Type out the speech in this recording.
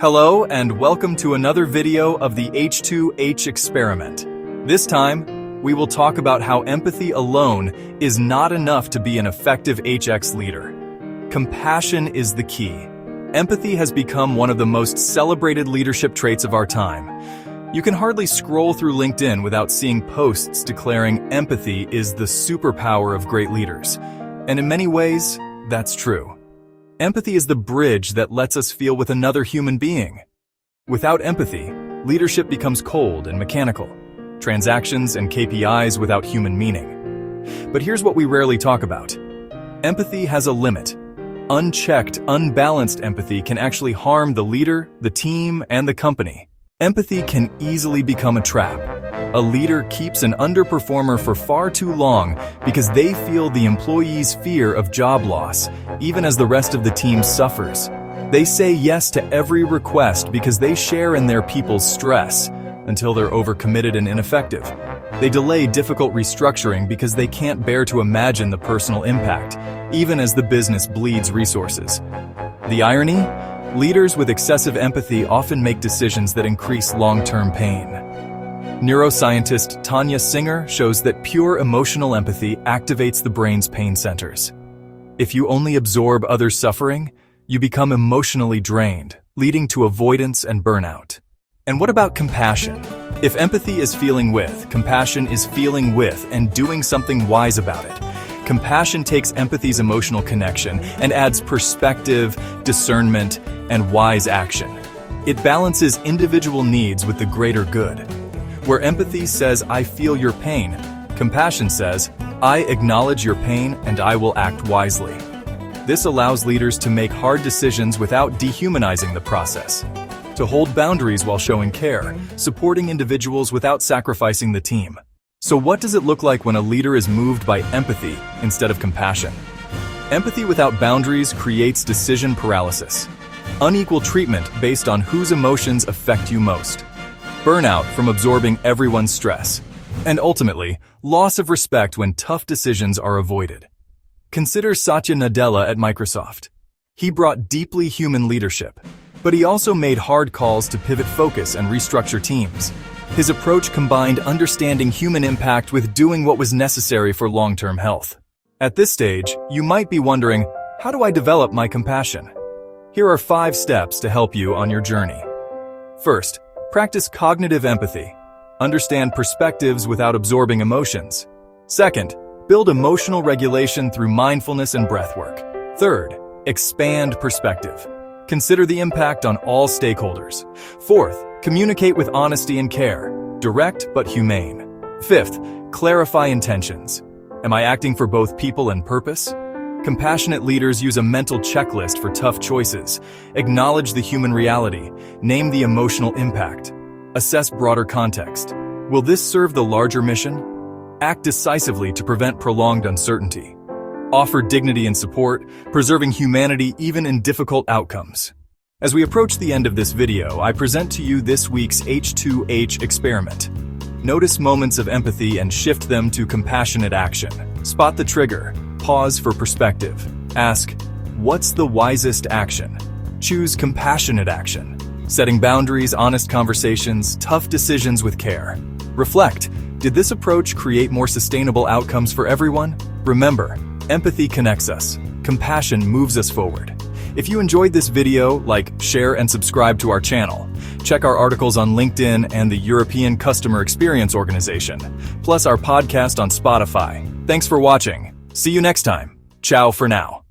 Hello and welcome to another video of the H2H experiment. This time, we will talk about how empathy alone is not enough to be an effective HX leader. Compassion is the key. Empathy has become one of the most celebrated leadership traits of our time. You can hardly scroll through LinkedIn without seeing posts declaring empathy is the superpower of great leaders. And in many ways, that's true. Empathy is the bridge that lets us feel with another human being. Without empathy, leadership becomes cold and mechanical, transactions and KPIs without human meaning. But here's what we rarely talk about. Empathy has a limit. Unchecked, unbalanced empathy can actually harm the leader, the team, and the company. Empathy can easily become a trap. A leader keeps an underperformer for far too long because they feel the employee's fear of job loss, even as the rest of the team suffers. They say yes to every request because they share in their people's stress until they're overcommitted and ineffective. They delay difficult restructuring because they can't bear to imagine the personal impact, even as the business bleeds resources. The irony? Leaders with excessive empathy often make decisions that increase long-term pain. Neuroscientist Tanya Singer shows that pure emotional empathy activates the brain's pain centers. If you only absorb others' suffering, you become emotionally drained, leading to avoidance and burnout. And what about compassion? If empathy is feeling with, compassion is feeling with and doing something wise about it. Compassion takes empathy's emotional connection and adds perspective, discernment, and wise action. It balances individual needs with the greater good. Where empathy says, I feel your pain, compassion says, I acknowledge your pain and I will act wisely. This allows leaders to make hard decisions without dehumanizing the process, to hold boundaries while showing care, supporting individuals without sacrificing the team. So what does it look like when a leader is moved by empathy instead of compassion? Empathy without boundaries creates decision paralysis, unequal treatment based on whose emotions affect you most, burnout from absorbing everyone's stress, and ultimately, loss of respect when tough decisions are avoided. Consider Satya Nadella at Microsoft. He brought deeply human leadership, but he also made hard calls to pivot focus and restructure teams. His approach combined understanding human impact with doing what was necessary for long-term health. At this stage, you might be wondering, how do I develop my compassion? Here are 5 steps to help you on your journey. First, practice cognitive empathy. Understand perspectives without absorbing emotions. Second, build emotional regulation through mindfulness and breathwork. Third, expand perspective. Consider the impact on all stakeholders. Fourth, communicate with honesty and care, direct but humane. Fifth, clarify intentions. Am I acting for both people and purpose? Compassionate leaders use a mental checklist for tough choices. Acknowledge the human reality. Name the emotional impact. Assess broader context. Will this serve the larger mission? Act decisively to prevent prolonged uncertainty. Offer dignity and support, preserving humanity even in difficult outcomes. As we approach the end of this video, I present to you this week's H2H experiment. Notice moments of empathy and shift them to compassionate action. Spot the trigger. Pause for perspective. Ask, what's the wisest action? Choose compassionate action. Setting boundaries, honest conversations, tough decisions with care. Reflect, did this approach create more sustainable outcomes for everyone? Remember, empathy connects us. Compassion moves us forward. If you enjoyed this video, like, share, and subscribe to our channel. Check our articles on LinkedIn and the European Customer Experience Organization, plus our podcast on Spotify. Thanks for watching. See you next time. Ciao for now.